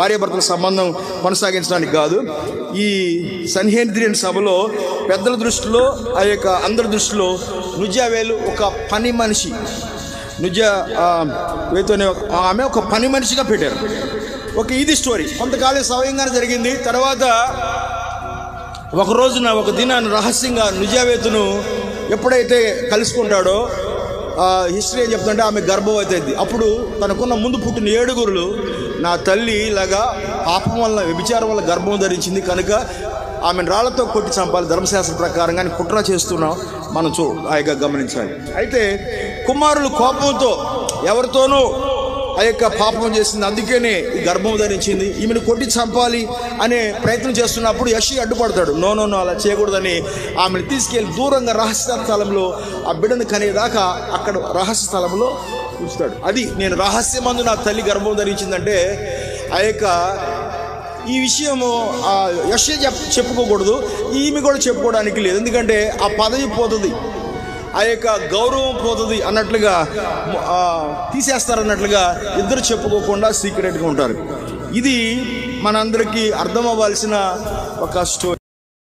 భార్యాభర్తల సంబంధం కొనసాగించడానికి కాదు. ఈ సన్హెద్రిన్ సభలో పెద్దల దృష్టిలో, ఆ యొక్క అందరి దృష్టిలో నుజ్జావేలు ఒక పని మనిషి, నుజ్జావేతోనే ఆమె ఒక పని మనిషిగా పెట్టారు. ఇది స్టోరీ కొంతకాలం సవ్యంగానే జరిగింది. తర్వాత ఒక రోజున ఒక దినాన్ని రహస్యంగా నుజ్జావేతును ఎప్పుడైతే కలుసుకుంటాడో హిస్టరీ ఏం చెప్తుంటే ఆమె గర్భవతి అయింది. అప్పుడు తనకున్న ముందు పుట్టిన 7 నా తల్లి ఇలాగా పాపం వల్ల, వ్యభిచారం వల్ల గర్భం ధరించింది కనుక ఆమెను రాళ్లతో కొట్టి చంపాలి ధర్మశాస్త్ర ప్రకారం, కానీ కుట్ర చేస్తున్నాం మనం హాయిగా గమనించాలి. అయితే కుమారులు కోపంతో ఎవరితోనూ ఆ యొక్క పాపం చేసింది, అందుకనే ఈ గర్భం ధరించింది, ఈమెను కొట్టి చంపాలి అనే ప్రయత్నం చేస్తున్నప్పుడు యెషయా అడ్డుపడతాడు. నో అలా చేయకూడదని ఆమెను తీసుకెళ్ళి దూరంగా రహస్య స్థలంలో ఆ బిడ్డను కనేదాకా అక్కడ రహస్య స్థలంలో ఉంచుతాడు. అది నేను రహస్యమందు నా తల్లి గర్భం ధరించిందంటే ఆ యొక్క ఈ విషయము యెషయా చెప్పుకోకూడదు, ఈమె కూడా చెప్పుకోవడానికి లేదు. ఎందుకంటే ఆ పదవి పోతుంది, ఆ యొక్క గౌరవం పోతుంది అన్నట్లుగా, తీసేస్తారన్నట్లుగా ఇద్దరు చెప్పుకోకుండా సీక్రెట్గా ఉంటారు. ఇది మనందరికీ అర్థం అవ్వాల్సిన ఒక స్టోరీ.